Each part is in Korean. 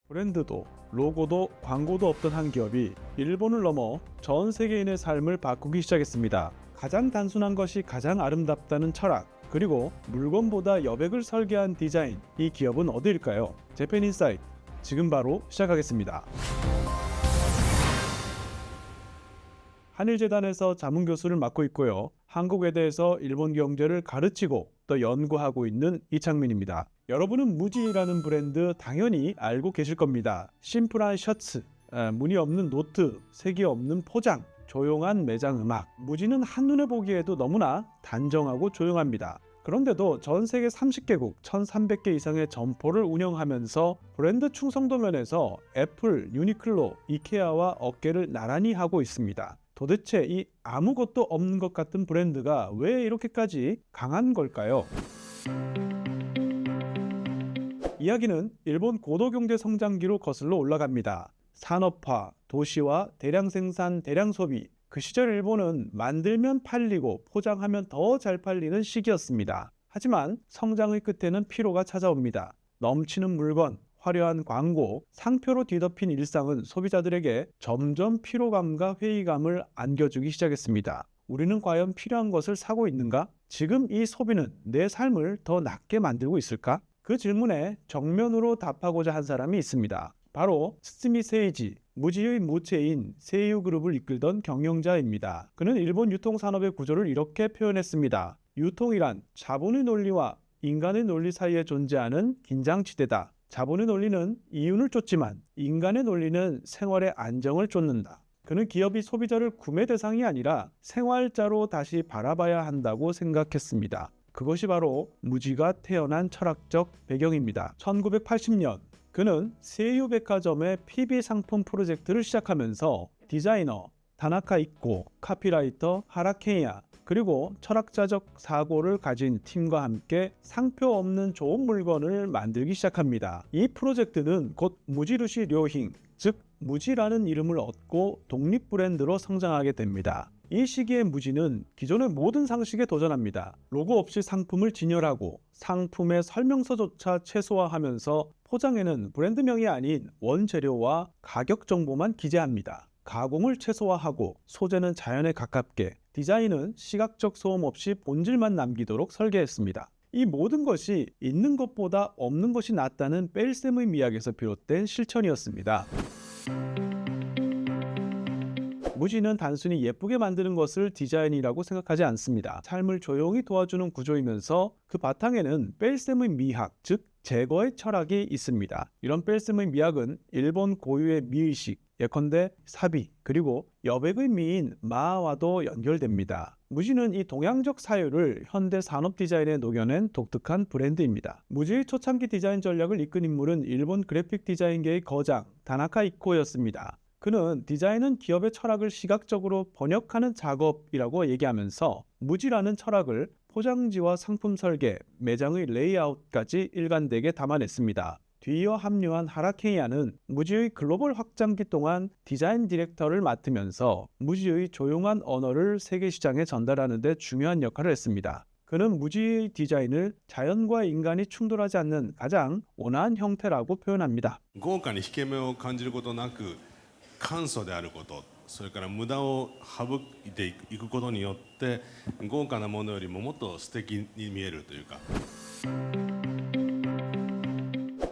브랜드도 로고도 광고도 없던 한 기업이 일본을 넘어 전 세계인의 삶을 바꾸기 시작했습니다. 가장 단순한 것이 가장 아름답다는 철학, 그리고 물건보다 여백을 설계한 디자인, 이 기업은 어디일까요? 재팬인사이트, 지금 바로 시작하겠습니다. 한일재단에서 자문교수를 맡고 있고요. 한국외대에서 일본 경제를 가르치고 또 연구하고 있는 이창민입니다. 여러분은 무지라는 브랜드 당연히 알고 계실 겁니다. 심플한 셔츠, 무늬 없는 노트, 색이 없는 포장, 조용한 매장 음악. 무지는 한눈에 보기에도 너무나 단정하고 조용합니다. 그런데도 전 세계 30개국 1300개 이상의 점포를 운영하면서 브랜드 충성도 면에서 애플, 유니클로, 이케아와 어깨를 나란히 하고 있습니다. 도대체 이 아무것도 없는 것 같은 브랜드가 왜 이렇게까지 강한 걸까요? 이야기는 일본 고도 경제 성장기로 거슬러 올라갑니다. 산업화, 도시화, 대량 생산, 대량 소비. 그 시절 일본은 만들면 팔리고 포장하면 더 잘 팔리는 시기였습니다. 하지만 성장의 끝에는 피로가 찾아옵니다. 넘치는 물건, 화려한 광고, 상표로 뒤덮인 일상은 소비자들에게 점점 피로감과 회의감을 안겨주기 시작했습니다. 우리는 과연 필요한 것을 사고 있는가? 지금 이 소비는 내 삶을 더 낫게 만들고 있을까? 그 질문에 정면으로 답하고자 한 사람이 있습니다. 바로 스즈미 세이지, 무지의 무체인 세이유그룹을 이끌던 경영자입니다. 그는 일본 유통산업의 구조를 이렇게 표현했습니다. 유통이란 자본의 논리와 인간의 논리 사이에 존재하는 긴장지대다. 자본의 논리는 이윤을 쫓지만 인간의 논리는 생활의 안정을 쫓는다. 그는 기업이 소비자를 구매 대상이 아니라 생활자로 다시 바라봐야 한다고 생각했습니다. 그것이 바로 무지가 태어난 철학적 배경입니다. 1980년 그는 세이유 백화점의 PB 상품 프로젝트를 시작하면서 디자이너 다나카 이코, 카피라이터 하라케이야, 그리고 철학자적 사고를 가진 팀과 함께 상표 없는 좋은 물건을 만들기 시작합니다. 이 프로젝트는 곧 무지루시 료힝, 즉 무지라는 이름을 얻고 독립 브랜드로 성장하게 됩니다. 이 시기의 무지는 기존의 모든 상식에 도전합니다. 로고 없이 상품을 진열하고 상품의 설명서조차 최소화하면서 포장에는 브랜드명이 아닌 원재료와 가격 정보만 기재합니다. 가공을 최소화하고 소재는 자연에 가깝게, 디자인은 시각적 소음 없이 본질만 남기도록 설계했습니다. 이 모든 것이 있는 것보다 없는 것이 낫다는 뺄셈의 미학에서 비롯된 실천이었습니다. 무지는 단순히 예쁘게 만드는 것을 디자인이라고 생각하지 않습니다. 삶을 조용히 도와주는 구조이면서 그 바탕에는 뺄셈의 미학, 즉 제거의 철학이 있습니다. 이런 뺄셈의 미학은 일본 고유의 미의식, 예컨대 사비, 그리고 여백의 미인 마와도 연결됩니다. 무지는 이 동양적 사유를 현대 산업 디자인에 녹여낸 독특한 브랜드입니다. 무지의 초창기 디자인 전략을 이끈 인물은 일본 그래픽 디자인계의 거장 다나카 이코였습니다. 그는 디자인은 기업의 철학을 시각적으로 번역하는 작업이라고 얘기하면서 무지라는 철학을 포장지와 상품 설계, 매장의 레이아웃까지 일관되게 담아냈습니다. 뒤이어 합류한 하라케이야는 무지의 글로벌 확장기 동안 디자인 디렉터를 맡으면서 무지의 조용한 언어를 세계 시장에 전달하는 데 중요한 역할을 했습니다. 그는 무지의 디자인을 자연과 인간이 충돌하지 않는 가장 온화한 형태라고 표현합니다. 豪華に引け目を感じることなく簡素であること、それから無駄を省いていくことによって豪華なものよりももっと素敵に見えるというか。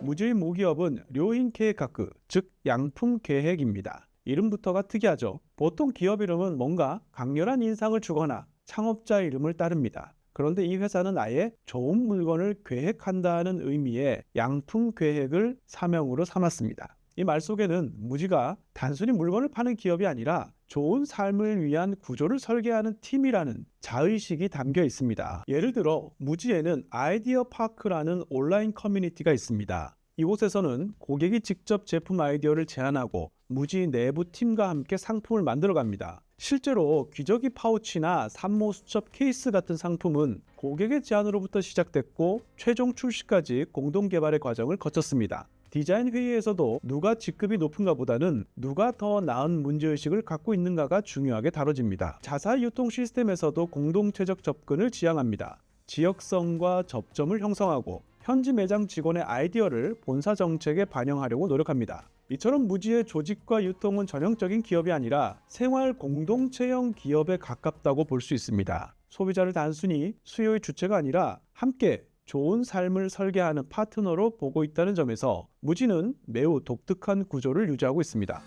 무지의 모기업은 료인 케이카크, 즉 양품 계획입니다. 이름부터가 특이하죠. 보통 기업 이름은 뭔가 강렬한 인상을 주거나 창업자 이름을 따릅니다. 그런데 이 회사는 아예 좋은 물건을 계획한다는 의미의 양품 계획을 사명으로 삼았습니다. 이 말 속에는 무지가 단순히 물건을 파는 기업이 아니라 좋은 삶을 위한 구조를 설계하는 팀이라는 자의식이 담겨 있습니다. 예를 들어 무지에는 아이디어 파크라는 온라인 커뮤니티가 있습니다. 이곳에서는 고객이 직접 제품 아이디어를 제안하고 무지 내부 팀과 함께 상품을 만들어 갑니다. 실제로 기저귀 파우치나 산모 수첩 케이스 같은 상품은 고객의 제안으로부터 시작됐고 최종 출시까지 공동 개발의 과정을 거쳤습니다. 디자인 회의에서도 누가 직급이 높은가 보다는 누가 더 나은 문제의식을 갖고 있는가가 중요하게 다뤄집니다. 자사 유통 시스템에서도 공동체적 접근을 지향합니다. 지역성과 접점을 형성하고 현지 매장 직원의 아이디어를 본사 정책에 반영하려고 노력합니다. 이처럼 무지의 조직과 유통은 전형적인 기업이 아니라 생활 공동체형 기업에 가깝다고 볼 수 있습니다. 소비자를 단순히 수요의 주체가 아니라 함께 좋은 삶을 설계하는 파트너로 보고 있다는 점에서 무지는 매우 독특한 구조를 유지하고 있습니다.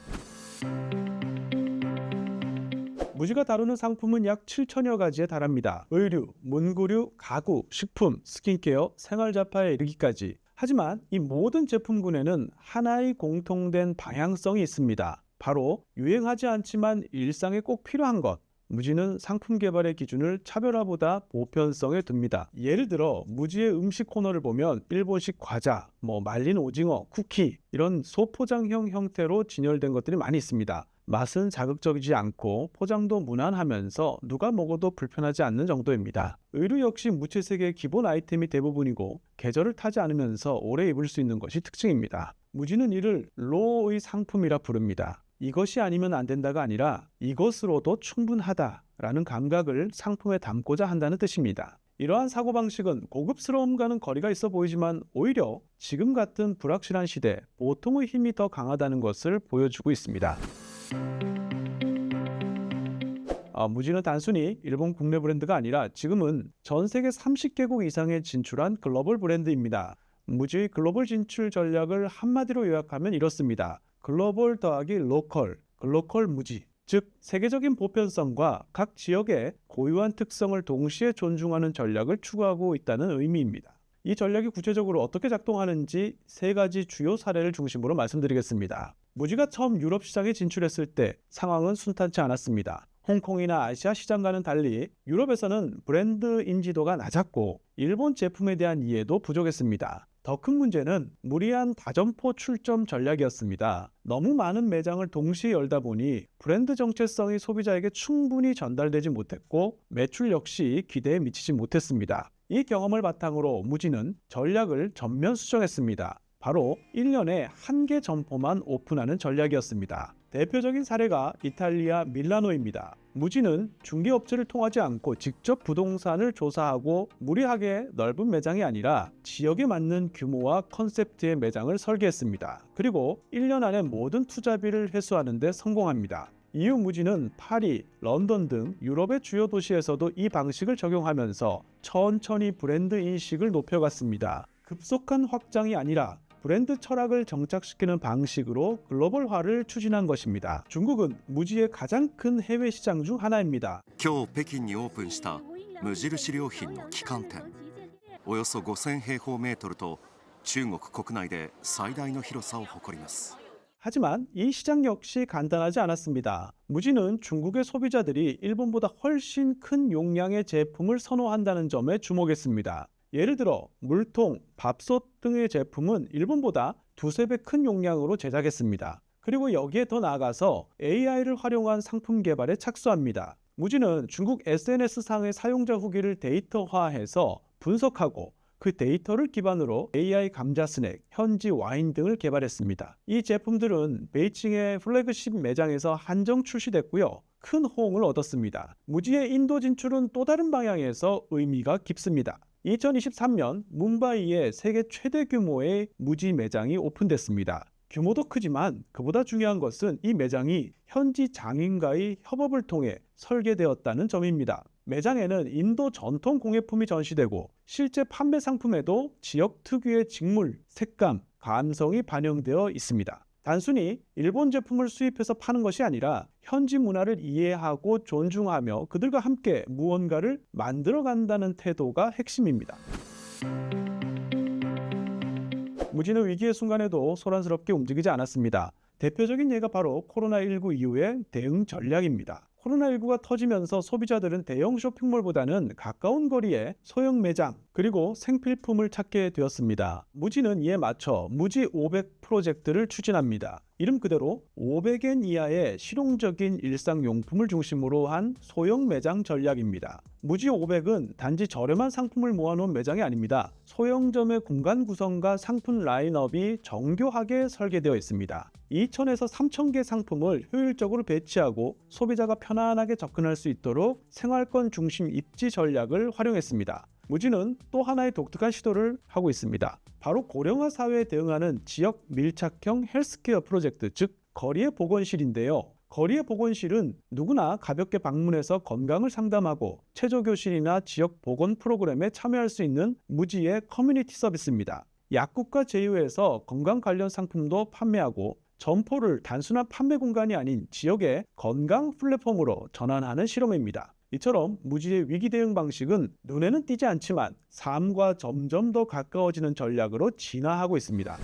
무지가 다루는 상품은 약 7천여 가지에 달합니다. 의류, 문구류, 가구, 식품, 스킨케어, 생활잡화에 이르기까지. 하지만 이 모든 제품군에는 하나의 공통된 방향성이 있습니다. 바로 유행하지 않지만 일상에 꼭 필요한 것. 무지는 상품 개발의 기준을 차별화보다 보편성에 둡니다. 예를 들어 무지의 음식 코너를 보면 일본식 과자, 말린 오징어, 쿠키 이런 소포장형 형태로 진열된 것들이 많이 있습니다. 맛은 자극적이지 않고 포장도 무난하면서 누가 먹어도 불편하지 않는 정도입니다. 의류 역시 무채색의 기본 아이템이 대부분이고 계절을 타지 않으면서 오래 입을 수 있는 것이 특징입니다. 무지는 이를 로의 상품이라 부릅니다. 이것이 아니면 안 된다가 아니라 이것으로도 충분하다라는 감각을 상품에 담고자 한다는 뜻입니다. 이러한 사고방식은 고급스러움과는 거리가 있어 보이지만 오히려 지금 같은 불확실한 시대 보통의 힘이 더 강하다는 것을 보여주고 있습니다. 무지는 단순히 일본 국내 브랜드가 아니라 지금은 전 세계 30개국 이상에 진출한 글로벌 브랜드입니다. 무지의 글로벌 진출 전략을 한마디로 요약하면 이렇습니다. 글로벌 더하기 로컬, 글로컬 무지. 즉 세계적인 보편성과 각 지역의 고유한 특성을 동시에 존중하는 전략을 추구하고 있다는 의미입니다. 이 전략이 구체적으로 어떻게 작동하는지 세 가지 주요 사례를 중심으로 말씀드리겠습니다. 무지가 처음 유럽 시장에 진출했을 때 상황은 순탄치 않았습니다. 홍콩이나 아시아 시장과는 달리 유럽에서는 브랜드 인지도가 낮았고 일본 제품에 대한 이해도 부족했습니다. 더 큰 문제는 무리한 다점포 출점 전략이었습니다. 너무 많은 매장을 동시에 열다 보니 브랜드 정체성이 소비자에게 충분히 전달되지 못했고 매출 역시 기대에 미치지 못했습니다. 이 경험을 바탕으로 무지는 전략을 전면 수정했습니다. 바로 1년에 한 개 점포만 오픈하는 전략이었습니다. 대표적인 사례가 이탈리아 밀라노입니다. 무지는 중개업체를 통하지 않고 직접 부동산을 조사하고 무리하게 넓은 매장이 아니라 지역에 맞는 규모와 컨셉트의 매장을 설계했습니다. 그리고 1년 안에 모든 투자비를 회수하는 데 성공합니다. 이후 무지는 파리, 런던 등 유럽의 주요 도시에서도 이 방식을 적용하면서 천천히 브랜드 인식을 높여갔습니다. 급속한 확장이 아니라 브랜드 철학을 정착시키는 방식으로 글로벌화를 추진한 것입니다. 중국은 무지의 가장 큰 해외 시장 중 하나입니다. 今日北京にオープンした無印良品の旗艦店。およそ5000平方メートルと中国国内で最大の広さを誇ります。 하지만 이 시장 역시 간단하지 않았습니다. 무지는 중국의 소비자들이 일본보다 훨씬 큰 용량의 제품을 선호한다는 점에 주목했습니다. 예를 들어 물통, 밥솥 등의 제품은 일본보다 두세 배 큰 용량으로 제작했습니다. 그리고 여기에 더 나아가서 AI를 활용한 상품 개발에 착수합니다. 무지는 중국 SNS상의 사용자 후기를 데이터화해서 분석하고 그 데이터를 기반으로 AI 감자 스낵, 현지 와인 등을 개발했습니다. 이 제품들은 베이징의 플래그십 매장에서 한정 출시됐고요. 큰 호응을 얻었습니다. 무지의 인도 진출은 또 다른 방향에서 의미가 깊습니다. 2023년 뭄바이에 세계 최대 규모의 무지 매장이 오픈됐습니다. 규모도 크지만 그보다 중요한 것은 이 매장이 현지 장인과의 협업을 통해 설계되었다는 점입니다. 매장에는 인도 전통 공예품이 전시되고 실제 판매 상품에도 지역 특유의 직물, 색감, 감성이 반영되어 있습니다. 단순히 일본 제품을 수입해서 파는 것이 아니라 현지 문화를 이해하고 존중하며 그들과 함께 무언가를 만들어간다는 태도가 핵심입니다. 무지는 위기의 순간에도 소란스럽게 움직이지 않았습니다. 대표적인 예가 바로 코로나19 이후의 대응 전략입니다. 코로나19가 터지면서 소비자들은 대형 쇼핑몰보다는 가까운 거리에 소형 매장 그리고 생필품을 찾게 되었습니다. 무지는 이에 맞춰 무지 500 프로젝트를 추진합니다. 이름 그대로 500엔 이하의 실용적인 일상용품을 중심으로 한 소형 매장 전략입니다. 무지 500은 단지 저렴한 상품을 모아놓은 매장이 아닙니다. 소형점의 공간 구성과 상품 라인업이 정교하게 설계되어 있습니다. 2,000에서 3,000개 상품을 효율적으로 배치하고 소비자가 편안하게 접근할 수 있도록 생활권 중심 입지 전략을 활용했습니다. 무지는 또 하나의 독특한 시도를 하고 있습니다. 바로 고령화 사회에 대응하는 지역 밀착형 헬스케어 프로젝트, 즉 거리의 보건실인데요. 거리의 보건실은 누구나 가볍게 방문해서 건강을 상담하고 체조교실이나 지역 보건 프로그램에 참여할 수 있는 무지의 커뮤니티 서비스입니다. 약국과 제휴해서 건강 관련 상품도 판매하고 점포를 단순한 판매 공간이 아닌 지역의 건강 플랫폼으로 전환하는 실험입니다. 이처럼 무지의 위기 대응 방식은 눈에는 띄지 않지만 삶과 점점 더 가까워지는 전략으로 진화하고 있습니다.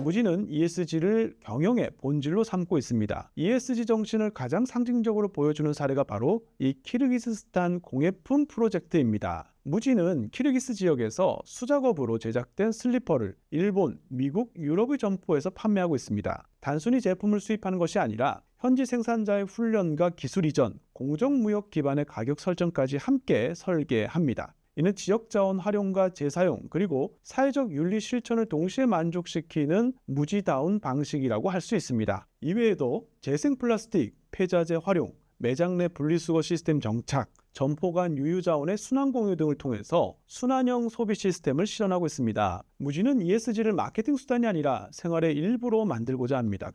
무지는 ESG를 경영의 본질로 삼고 있습니다. ESG 정신을 가장 상징적으로 보여주는 사례가 바로 이 키르기스스탄 공예품 프로젝트입니다. 무지는 키르기스 지역에서 수작업으로 제작된 슬리퍼를 일본, 미국, 유럽의 점포에서 판매하고 있습니다. 단순히 제품을 수입하는 것이 아니라 현지 생산자의 훈련과 기술 이전, 공정무역 기반의 가격 설정까지 함께 설계합니다. 이는 지역자원 활용과 재사용, 그리고 사회적 윤리 실천을 동시에 만족시키는 무지다운 방식이라고 할 수 있습니다. 이외에도 재생 플라스틱, 폐자재 활용, 매장 내 분리수거 시스템 정착, 점포 간 유유자원의 순환 공유 등을 통해서 순환형 소비 시스템을 실현하고 있습니다. 무지는 ESG를 마케팅 수단이 아니라 생활의 일부로 만들고자 합니다.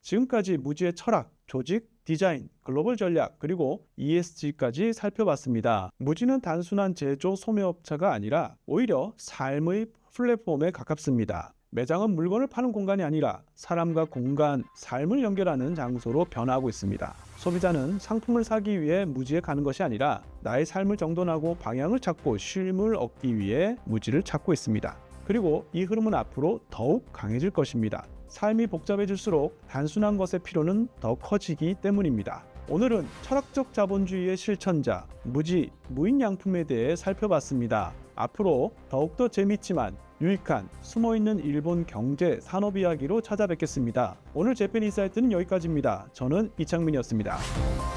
지금까지 무지의 철학, 조직, 디자인, 글로벌 전략, 그리고 ESG까지 살펴봤습니다. 무지는 단순한 제조 소매업체가 아니라 오히려 삶의 플랫폼에 가깝습니다. 매장은 물건을 파는 공간이 아니라 사람과 공간, 삶을 연결하는 장소로 변화하고 있습니다. 소비자는 상품을 사기 위해 무지에 가는 것이 아니라 나의 삶을 정돈하고 방향을 찾고 쉼을 얻기 위해 무지를 찾고 있습니다. 그리고 이 흐름은 앞으로 더욱 강해질 것입니다. 삶이 복잡해질수록 단순한 것의 필요는 더 커지기 때문입니다. 오늘은 철학적 자본주의의 실천자, 무지, 무인양품에 대해 살펴봤습니다. 앞으로 더욱더 재밌지만 유익한 숨어있는 일본 경제, 산업 이야기로 찾아뵙겠습니다. 오늘 재팬 인사이트는 여기까지입니다. 저는 이창민이었습니다.